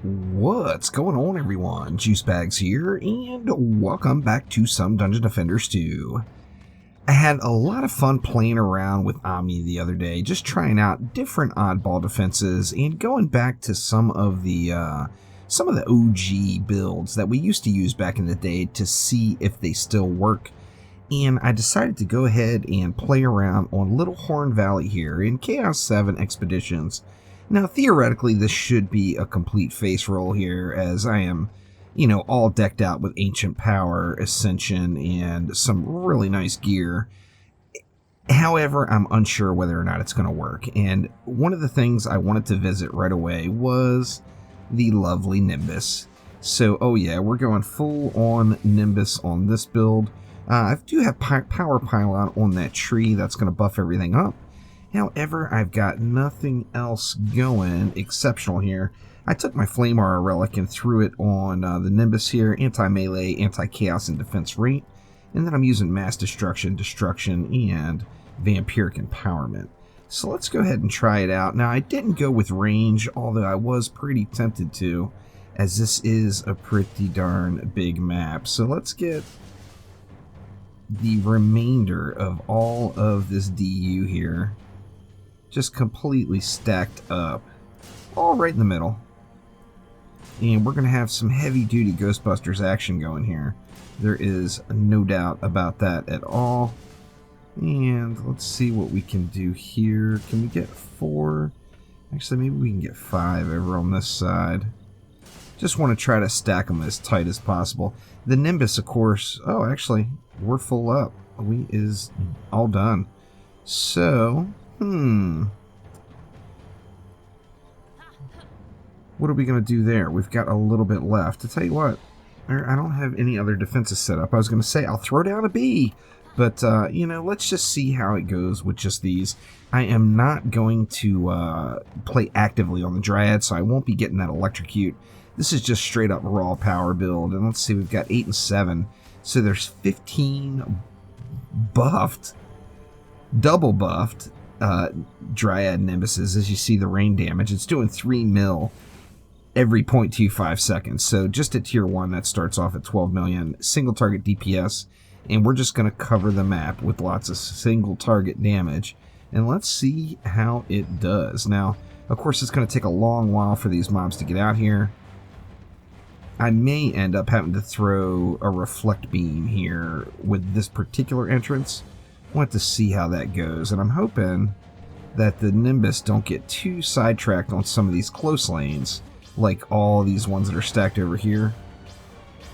What's going on, everyone? Juicebags here, and welcome back to some Dungeon Defenders 2. I had a lot of fun playing around with Omni the other day, just trying out different oddball defenses and going back to some of the OG builds that we used to use back in the day to see if they still work. And I decided to go ahead and play around on Little Horn Valley here in Chaos 7 Expeditions. Now, theoretically, this should be a complete face roll here, as I am, all decked out with Ancient Power, Ascension, and some really nice gear. However, I'm unsure whether or not it's going to work. And one of the things I wanted to visit right away was the lovely Nimbus. So, oh yeah, we're going full on Nimbus on this build. I do have Power Pylon on that tree. That's going to buff everything up. However, I've got nothing else going exceptional here. I took my Flame Aura Relic and threw it on the Nimbus here. Anti-melee, anti-chaos, and defense rate. And then I'm using Mass Destruction, and Vampiric Empowerment. So let's go ahead and try it out. Now, I didn't go with range, although I was pretty tempted to, as this is a pretty darn big map. So let's get the remainder of all of this DU here just completely stacked up, all right in the middle. And we're going to have some heavy-duty Ghostbusters action going here. There is no doubt about that at all. And let's see what we can do here. Can we get 4? Actually, maybe we can get 5 over on this side. Just want to try to stack them as tight as possible. The Nimbus, of course... Oh, actually, we're full up. We is all done. So... What are we going to do there? We've got a little bit left. To tell you what, I don't have any other defenses set up. I was going to say I'll throw down a B, but, let's just see how it goes with just these. I am not going to play actively on the Dryad, so I won't be getting that Electrocute. This is just straight up raw power build. And let's see, we've got 8 and 7. So there's 15 buffed, double buffed, Dryad Nimbuses. As you see the rain damage, it's doing 3 mil every 0.25 seconds. So just at tier 1, that starts off at 12 million single target DPS, and we're just going to cover the map with lots of single target damage, and let's see how it does. Now, of course, it's going to take a long while for these mobs to get out here. I may end up having to throw a reflect beam here with this particular entrance. I want to see how that goes, and I'm hoping that the Nimbus don't get too sidetracked on some of these close lanes, like all these ones that are stacked over here,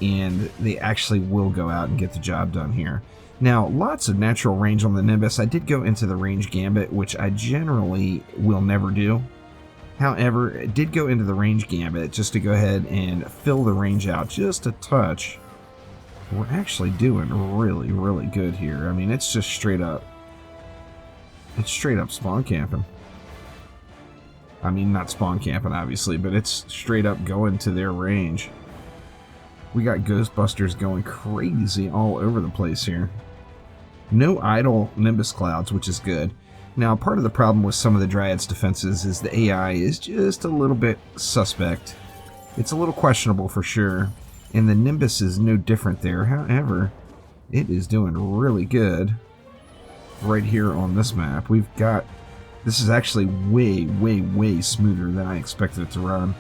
and they actually will go out and get the job done here. Now, lots of natural range on the Nimbus. I did go into the range gambit, which I generally will never do. However, I did go into the range gambit just to go ahead and fill the range out just a touch. We're actually doing really, really good here. I mean, it's just straight up. It's straight up spawn camping. I mean, not spawn camping, obviously, but it's straight up going to their range. We got Ghostbusters going crazy all over the place here. No idle Nimbus clouds, which is good. Now, part of the problem with some of the Dryad's defenses is the AI is just a little bit suspect. It's a little questionable for sure. And the Nimbus is no different there. However, it is doing really good right here on this map. We've got... This is actually way, way, way smoother than I expected it to run.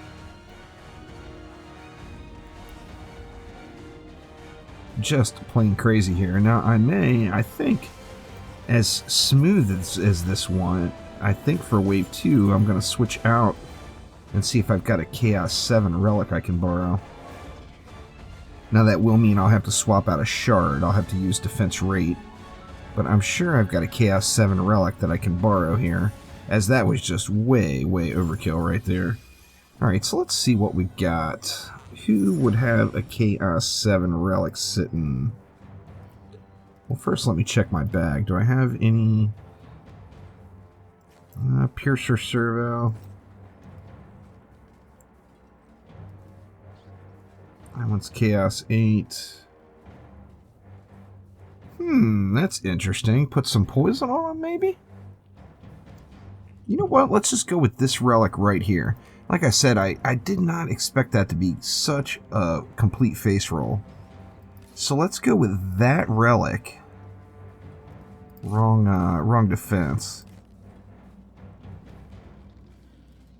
Just plain crazy here. Now, I think, as smooth as this one, I think for Wave 2, I'm going to switch out and see if I've got a Chaos 7 relic I can borrow. Now that will mean I'll have to swap out a shard. I'll have to use defense rate. But I'm sure I've got a Chaos 7 relic that I can borrow here, as that was just way, way overkill right there. Alright, so let's see what we've got. Who would have a Chaos 7 relic sitting? Well, first let me check my bag. Do I have any... Piercer Servo. That one's Chaos 8. That's interesting. Put some poison on him, maybe? You know what? Let's just go with this relic right here. Like I said, I did not expect that to be such a complete face roll. So let's go with that relic. Wrong defense.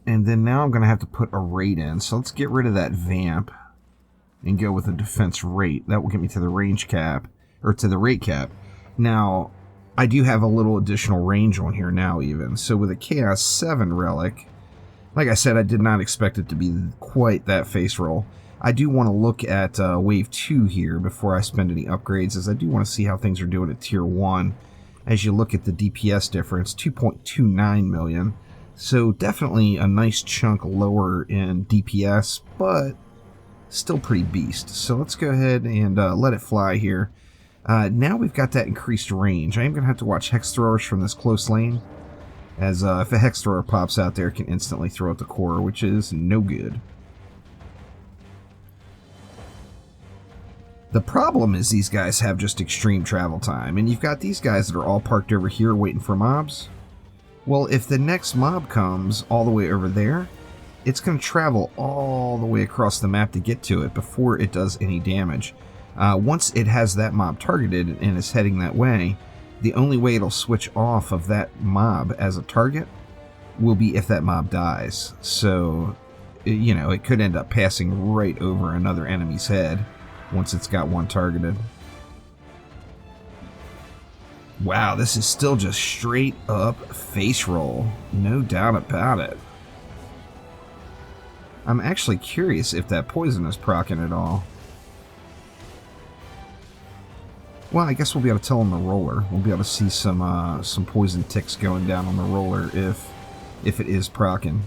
And then now I'm going to have to put a rate in. So let's get rid of that vamp and go with a defense rate. That will get me to the range cap, or to the rate cap. Now, I do have a little additional range on here now even. So with a Chaos 7 relic, like I said, I did not expect it to be quite that face roll. I do want to look at Wave 2 here before I spend any upgrades, as I do want to see how things are doing at Tier 1. As you look at the DPS difference, 2.29 million. So definitely a nice chunk lower in DPS, but still pretty beast. So let's go ahead and let it fly here. Now we've got that increased range. I am going to have to watch Hex Throwers from this close lane, as if a Hex Thrower pops out there, it can instantly throw out the core, which is no good. The problem is these guys have just extreme travel time, and you've got these guys that are all parked over here waiting for mobs. Well, if the next mob comes all the way over there, it's going to travel all the way across the map to get to it before it does any damage. Once it has that mob targeted and is heading that way, the only way it'll switch off of that mob as a target will be if that mob dies. So, you know, it could end up passing right over another enemy's head once it's got one targeted. Wow, this is still just straight up face roll. No doubt about it. I'm actually curious if that poison is proccing at all. Well, I guess we'll be able to tell on the roller. We'll be able to see some poison ticks going down on the roller if it is proccing.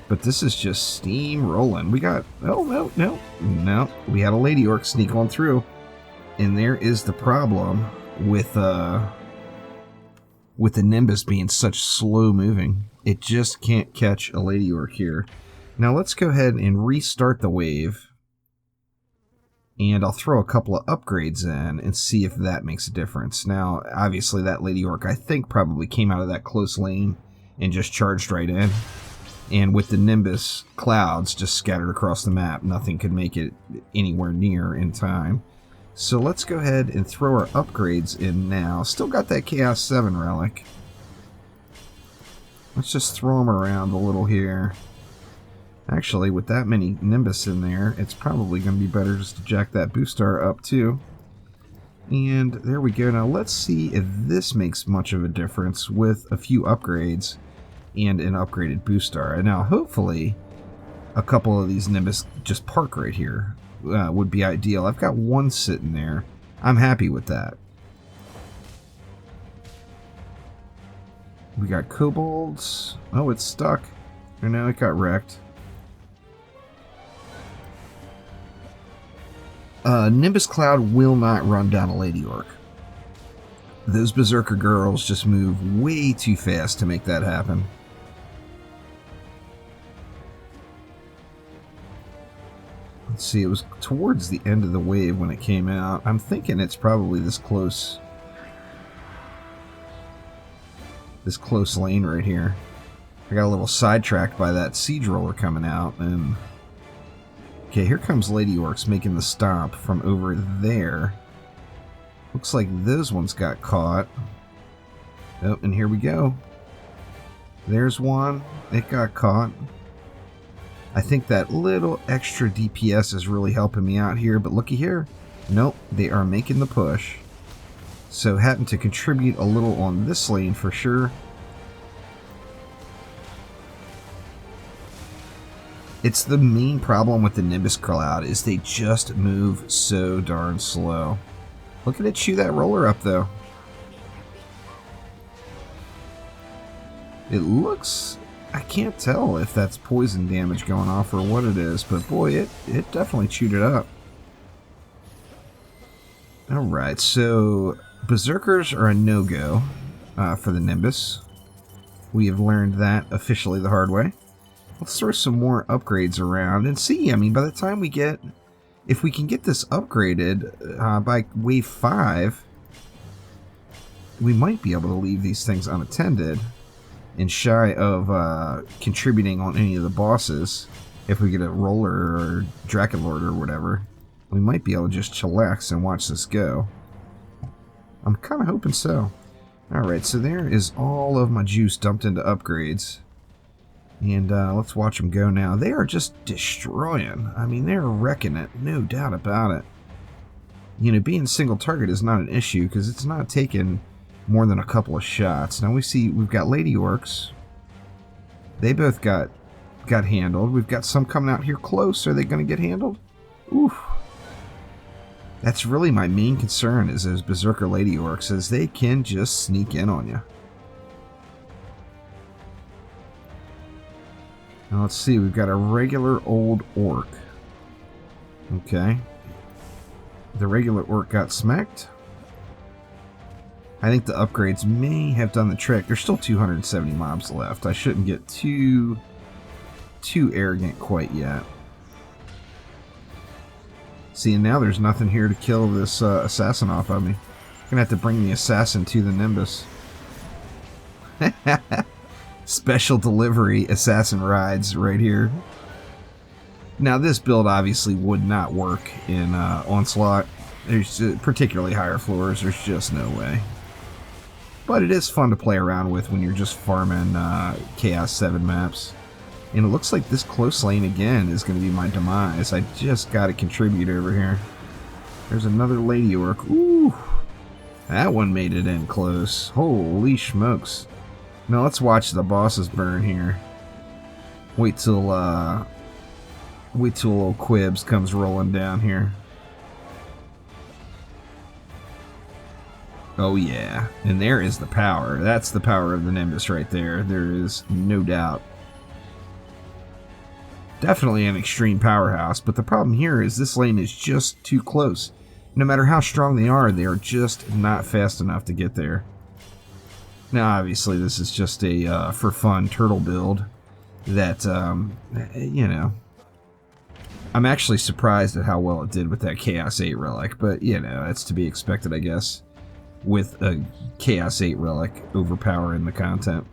But this is just steam rolling. We got... Oh, no. We had a Lady Orc sneak on through. And there is the problem with the Nimbus being such slow moving. It just can't catch a Lady Orc here. Now let's go ahead and restart the wave. And I'll throw a couple of upgrades in and see if that makes a difference. Now, obviously that Lady Orc, I think, probably came out of that close lane and just charged right in. And with the Nimbus clouds just scattered across the map, nothing could make it anywhere near in time. So let's go ahead and throw our upgrades in now. Still got that Chaos 7 relic. Let's just throw them around a little here. Actually, with that many Nimbus in there, it's probably going to be better just to jack that Boostar up too. And there we go. Now let's see if this makes much of a difference with a few upgrades and an upgraded Boostar. And now hopefully a couple of these Nimbus just park right here would be ideal. I've got one sitting there. I'm happy with that. We got Kobolds. Oh, it's stuck. Or no, it got wrecked. Nimbus Cloud will not run down a Lady Orc. Those Berserker girls just move way too fast to make that happen. Let's see, it was towards the end of the wave when it came out. I'm thinking it's probably this close lane right here. I got a little sidetracked by that Siege Roller coming out, and okay, here comes Lady Orcs making the stomp from over there. Looks like those ones got caught. Oh, and here we go. There's one. It got caught. I think that little extra DPS is really helping me out here, but looky here. Nope, they are making the push. So having to contribute a little on this lane for sure. It's the main problem with the Nimbus Cloud is they just move so darn slow. Look at it chew that roller up though. It looks... I can't tell if that's poison damage going off or what it is, but boy, it definitely chewed it up. Alright, so Berserkers are a no-go for the Nimbus. We have learned that officially the hard way. Let's throw some more upgrades around and see. I mean, by the time we get... If we can get this upgraded by Wave 5, we might be able to leave these things unattended. and shy of contributing on any of the bosses, if we get a roller or Draculord or whatever, we might be able to just chillax and watch this go. I'm kind of hoping so. Alright, so there is all of my juice dumped into upgrades. And let's watch them go now. They are just destroying. I mean, they're wrecking it, no doubt about it. You know, being single target is not an issue because it's not taking more than a couple of shots. Now we see we've got Lady Orcs. They both got handled. We've got some coming out here close. Are they going to get handled? Oof. That's really my main concern is those Berserker Lady Orcs, as they can just sneak in on you. Now let's see, we've got a regular old orc. Okay. The regular orc got smacked. I think the upgrades may have done the trick. There's still 270 mobs left. I shouldn't get too arrogant quite yet. See, and now there's nothing here to kill this assassin off of me. I'm gonna have to bring the assassin to the Nimbus. Special delivery assassin rides right here. Now this build obviously would not work in Onslaught. There's particularly higher floors. There's just no way. But it is fun to play around with when you're just farming Chaos 7 maps. And it looks like this close lane again is going to be my demise. I just got to contribute over here. There's another Lady Orc. Ooh, that one made it in close. Holy smokes. Now let's watch the bosses burn here. Wait till old Quibs comes rolling down here. Oh yeah, and there is the power. That's the power of the Nimbus right there. There is no doubt. Definitely an extreme powerhouse, but the problem here is this lane is just too close. No matter how strong they are just not fast enough to get there. Now obviously this is just a for fun turtle build that, you know, I'm actually surprised at how well it did with that Chaos 8 relic, but you know, that's to be expected, I guess, with a Chaos 8 relic overpowering the content.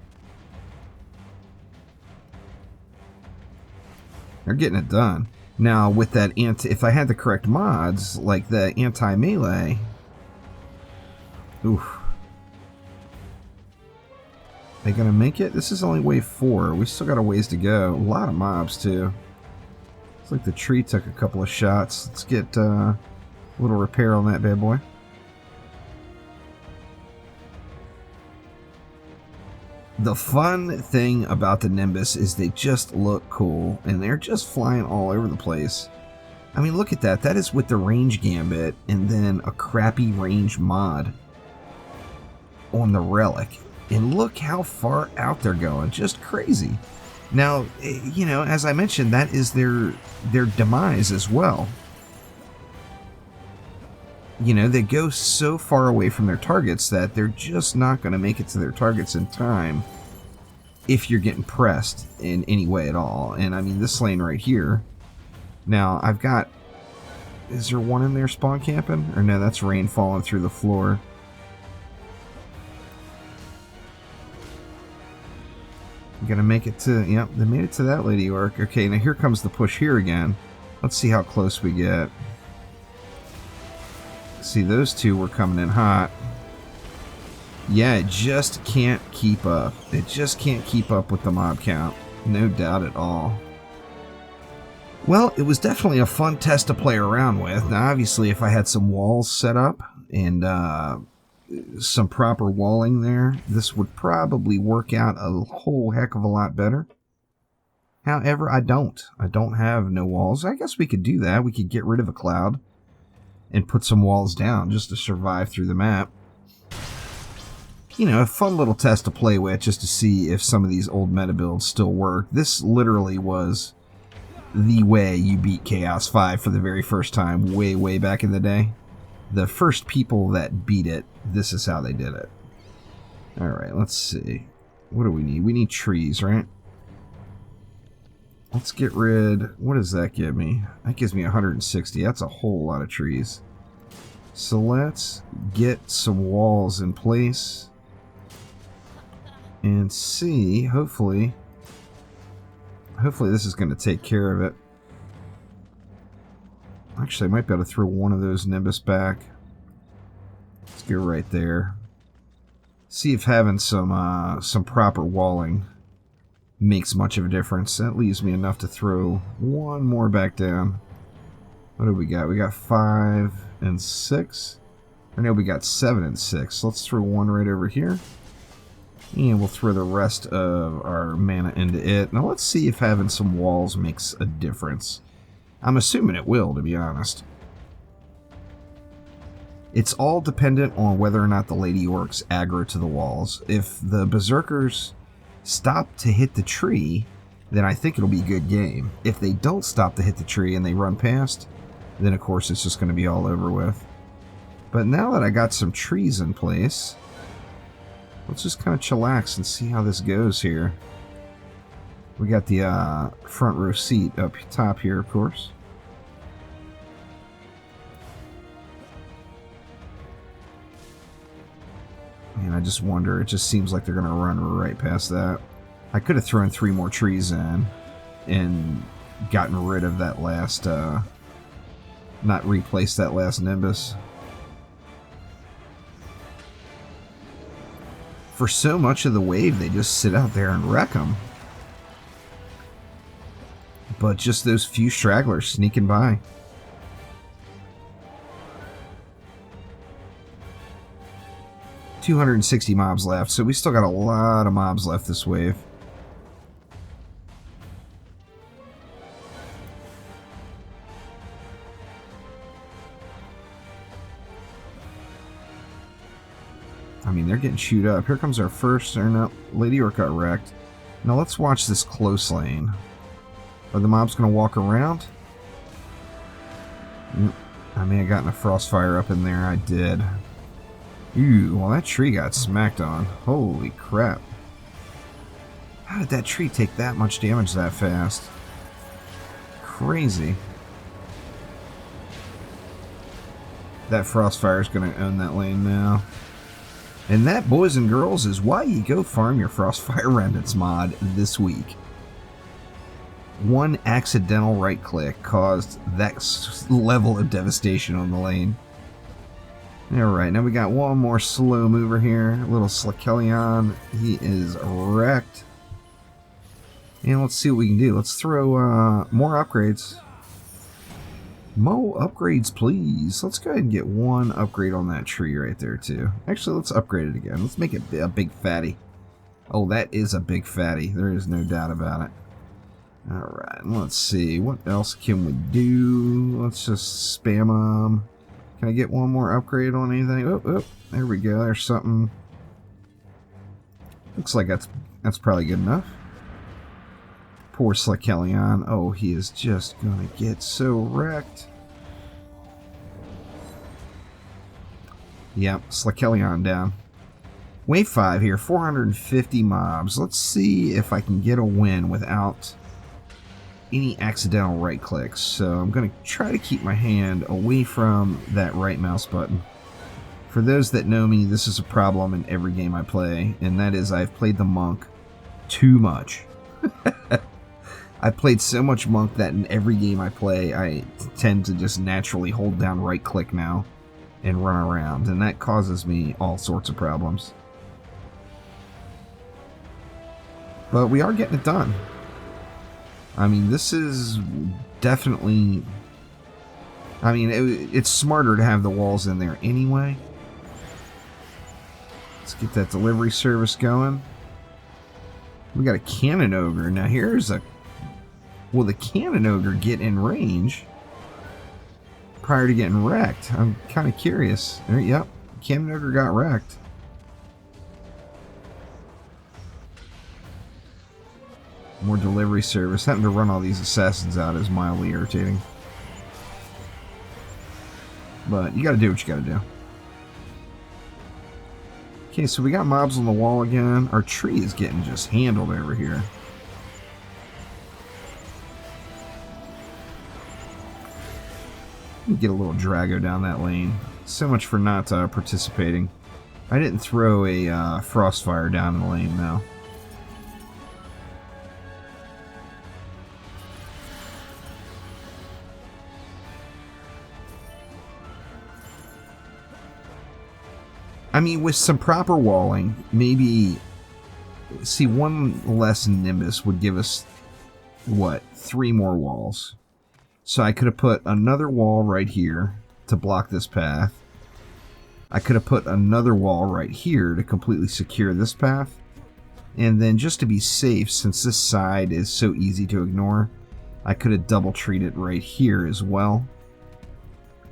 They're getting it done. Now with that if I had the correct mods, like the anti-melee, oof. They gonna make it? This is only wave 4. We still got a ways to go. A lot of mobs too. Looks like the tree took a couple of shots. Let's get a little repair on that bad boy. The fun thing about the Nimbus is they just look cool, and they're just flying all over the place. I mean, look at that. That is with the range gambit and then a crappy range mod on the relic. And look how far out they're going. Just crazy. Now, you know, as I mentioned, that is their demise as well. You know, they go so far away from their targets that they're just not going to make it to their targets in time if you're getting pressed in any way at all. And I mean, this lane right here. Now, I've got... Is there one in there spawn camping? Or no, that's rain falling through the floor. I'm gonna make it to... Yep, they made it to that Lady Orc. Okay, now here comes the push here again. Let's see how close we get. See, those two were coming in hot. Yeah, it just can't keep up. It just can't keep up with the mob count. No doubt at all. Well, it was definitely a fun test to play around with. Now, obviously, if I had some walls set up and some proper walling there, this would probably work out a whole heck of a lot better. However, I don't. I don't have no walls. I guess we could do that. We could get rid of a cloud and put some walls down just to survive through the map. You know, a fun little test to play with just to see if some of these old meta builds still work. This literally was the way you beat Chaos 5 for the very first time way, way back in the day. The first people that beat it, this is how they did it. Alright, let's see. What do we need? We need trees, right? Let's get rid... What does that give me? That gives me 160. That's a whole lot of trees. So let's get some walls in place. and see, hopefully this is going to take care of it. Actually, I might be able to throw one of those Nimbus back. Let's go right there. See if having some proper walling makes much of a difference. That leaves me enough to throw one more back down. What do we got? We got 5 and 6. I know we got 7 and 6. Let's throw one right over here. And we'll throw the rest of our mana into it. Now let's see if having some walls makes a difference. I'm assuming it will, to be honest. It's all dependent on whether or not the Lady Orcs aggro to the walls. If the Berserkers stop to hit the tree, then I think it'll be a good game. If they don't stop to hit the tree and they run past, then of course it's just going to be all over with. But now that I got some trees in place, let's just kind of chillax and see how this goes here. We got the front row seat up top here, of course. And I just wonder, it just seems like they're going to run right past that. I could have thrown 3 more trees in and gotten rid of that last, not replaced that last Nimbus. For so much of the wave, they just sit out there and wreck them. But just those few stragglers sneaking by. $260 mobs left, so we still got a lot of mobs left this wave. I mean, they're getting chewed up. Here comes our first, or no, Lady Orc got wrecked. Now let's watch this close lane. Are the mobs going to walk around? I may have gotten a Frostfire up in there. I did. Ooh, well that tree got smacked on. Holy crap. How did that tree take that much damage that fast? Crazy. That Frostfire is going to own that lane now. And that, boys and girls, is why you go farm your Frostfire Remnants mod this week. One accidental right click caused that level of devastation on the lane. Alright, now we got one more slow mover here. A little Slakelion. He is wrecked. And let's see what we can do. Let's throw more upgrades. More upgrades, please. Let's go ahead and get one upgrade on that tree right there, too. Actually, let's upgrade it again. Let's make it a big fatty. Oh, that is a big fatty. There is no doubt about it. Alright, let's see. What else can we do? Let's just spam them. Can I get one more upgrade on anything? Oh, there we go. There's something. Looks like that's probably good enough. Poor Slakelion. Oh, he is just gonna get so wrecked. Yep, Slakelion down. Wave 5 here, 450 mobs. Let's see if I can get a win without any accidental right clicks. So I'm going to try to keep my hand away from that right mouse button. For those that know me, this is a problem in every game I play, and that is I've played the monk too much. I've played so much monk that in every game I play, I tend to just naturally hold down right click now and run around, and that causes me all sorts of problems. But we are getting it done. I mean, this is definitely... I mean, it's smarter to have the walls in there anyway. Let's get that delivery service going. We got a Cannon Ogre. Now here's a... Will the Cannon Ogre get in range prior to getting wrecked? I'm kind of curious. Yep, Cannon Ogre got wrecked. More delivery service. Having to run all these assassins out is mildly irritating. But you gotta do what you gotta do. Okay, so we got mobs on the wall again. Our tree is getting just handled over here. Get a little Drago down that lane. So much for not participating. I didn't throw a Frostfire down in the lane, though. I mean, with some proper walling, maybe... See, one less Nimbus would give us, what, 3 more walls. So I could have put another wall right here to block this path. I could have put another wall right here to completely secure this path. And then just to be safe, since this side is so easy to ignore, I could have double treated right here as well.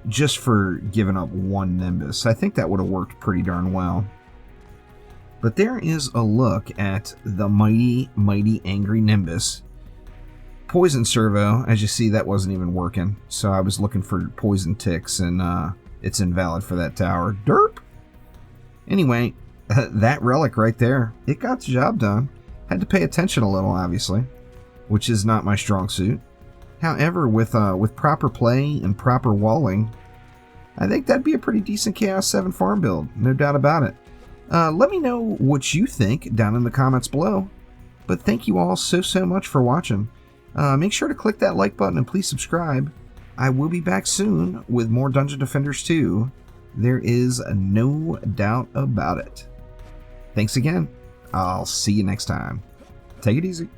Just for giving up 1 Nimbus. I think that would have worked pretty darn well. But there is a look at the mighty, mighty angry Nimbus. Poison servo, as you see, that wasn't even working. So I was looking for poison ticks, and it's invalid for that tower. Derp! Anyway, that relic right there, it got the job done. Had to pay attention a little, obviously, which is not my strong suit. However, with proper play and proper walling, I think that'd be a pretty decent Chaos 7 farm build, no doubt about it. Let me know what you think down in the comments below. But thank you all so much for watching. Make sure to click that like button and please subscribe. I will be back soon with more Dungeon Defenders 2. There is no doubt about it. Thanks again. I'll see you next time. Take it easy.